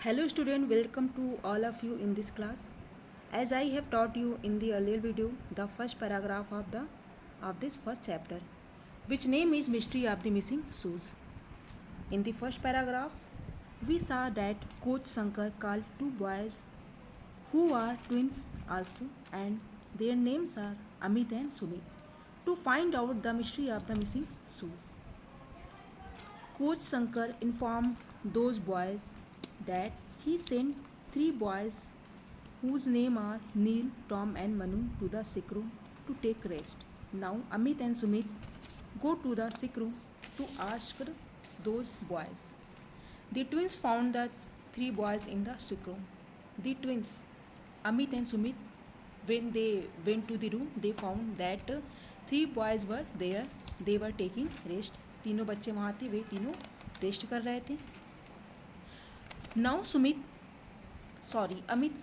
Hello student, welcome to all of you in this class. As I have taught you in the earlier video, the first paragraph of this first chapter, which name is Mystery of the Missing Shoes. In the first paragraph, we saw that Coach Shankar called two boys who are twins also, and their names are Amit and Sumit, to find out the mystery of the missing shoes. Coach Shankar informed those boys that he sent three boys whose names are Neil, Tom and Manu to the sick room to take rest. Now Amit and Sumit go to the sick room to ask those boys. The twins found the three boys in the sick room. The twins, Amit and Sumit, when they went to the room, they found that three boys were there. They were taking rest. तीनों बच्चे वहाँ थे, वे तीनों rest कर रहे थे. Now Amit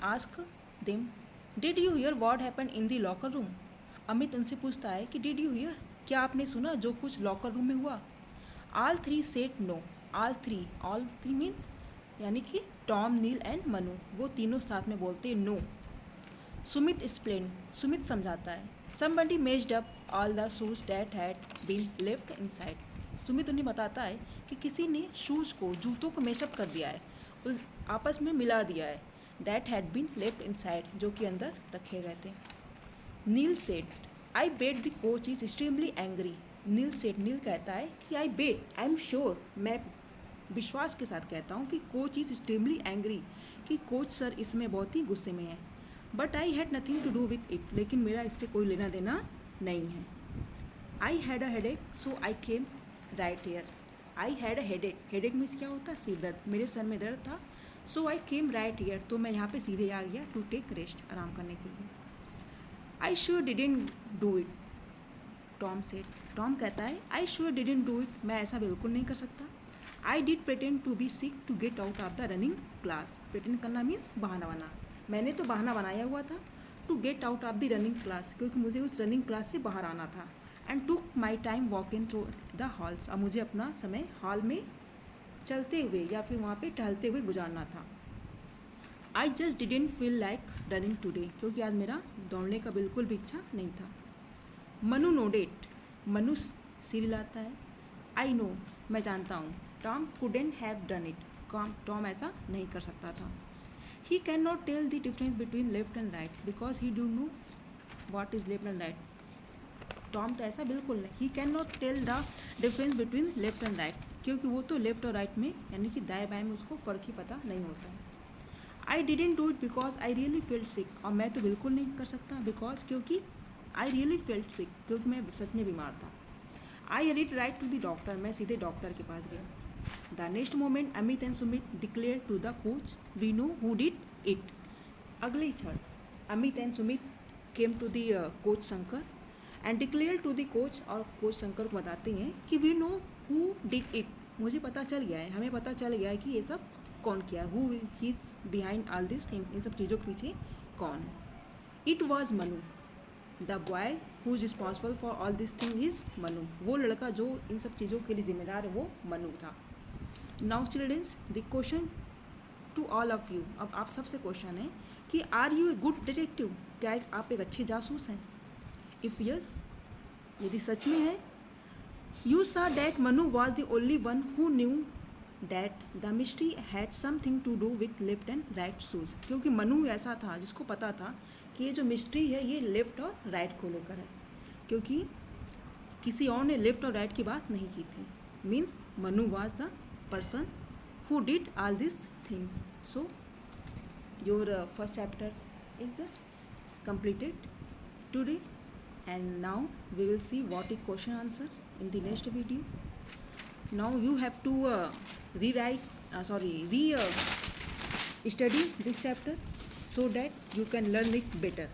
asked them, did you hear what happened in the locker room? Amit उनसे पूछता है कि did you hear, क्या आपने सुना जो कुछ लॉकर रूम में हुआ? All three said no. All three means यानी कि टॉम, नील एंड मनु, वो तीनों साथ में बोलते हैं नो. सुमित एक्सप्लेन, सुमित समझाता है. Somebody meshed up all the shoes that had been left inside. Sumit उन्हें बताता है कि किसी ने शूज़ को, जूतों को मैशअप कर दिया है, आपस में मिला दिया है. That had been left inside, जो कि अंदर रखे गए थे. Neil said, I bet the coach is extremely angry. Neil said, Neil कहता है कि आई बेट, आई एम श्योर, मैं विश्वास के साथ कहता हूँ कि कोच इज एक्सट्रीमली एंग्री, कि कोच सर इसमें बहुत ही गुस्से में है. But I had nothing to do with it, लेकिन मेरा इससे कोई लेना देना नहीं है. I had a headache so I came right here. I had a headache, headache means क्या होता है? सिर दर्द, मेरे सर में दर्द था. सो आई केम राइट हेयर, तो मैं यहाँ पे सीधे आ गया टू टेक रेस्ट, आराम करने के लिए. I sure didn't do it, Tom said. Tom कहता है I sure didn't do it, मैं ऐसा बिल्कुल नहीं कर सकता. I did pretend to be sick to get out of the running class. Pretend करना मीन्स बहाना बनाना. मैंने तो बहाना बनाया हुआ था to get out of the running class, क्योंकि मुझे उस रनिंग क्लास से बाहर आना था. And took my time walking through the halls, अब मुझे अपना समय हॉल में चलते हुए या फिर वहाँ पे टहलते हुए गुजारना था. I just didn't feel like running today, क्योंकि आज मेरा दौड़ने का बिल्कुल भी इच्छा नहीं था. मनु नोडेट, मनु सिर हिलाता है. आई नो, मैं जानता हूँ. Tom couldn't have done it, Tom ऐसा नहीं कर सकता था. He can not tell the difference between left and right because he do know what is left and right. Tom तो ऐसा बिल्कुल नहीं. He can not tell the difference between left and right, क्योंकि वो तो लेफ्ट और right में यानी कि दाएं बाएं में उसको फ़र्क ही पता नहीं होता है. I didn't do it because I really felt sick, और मैं तो बिल्कुल नहीं कर सकता बिकॉज क्योंकि आई रियली फेल्ट सिक, क्योंकि मैं सच में बीमार था. I hurried right to the doctor, मैं सीधे डॉक्टर के पास गया. The next moment Amit and Sumit declare to the coach we know who did it. अगले ही क्षण Amit and Sumit came to the coach Shankar and declare to the coach, और कोच शंकर को बताते हैं कि we know who did it, मुझे पता चल गया है, हमें पता चल गया है कि ये सब कौन किया है. Who is behind all this things, इन सब चीज़ों के पीछे कौन है. It was Manu, the boy who is responsible for all this thing is Manu, वो लड़का जो इन सब चीज़ों के लिए जिम्मेदार है वो मनु था. Now childrens, the question to all of you, अब आप सबसे क्वेश्चन है कि are you a good detective, क्या आप एक अच्छे जासूस हैं? इफ़ यस, यदि सच में है, you saw that Manu was the only one who knew that the mystery had something to do with left and right shoes, क्योंकि मनु ऐसा था जिसको पता था कि ये जो मिस्ट्री है ये लेफ़्ट और राइट को लेकर है, क्योंकि किसी और ने लेफ़्ट और राइट की बात नहीं की थी. Means Manu was the person who did all these things. So your first chapter is completed today. And now we will see what is question answers in the next video. Now you have to study this chapter so that you can learn it better.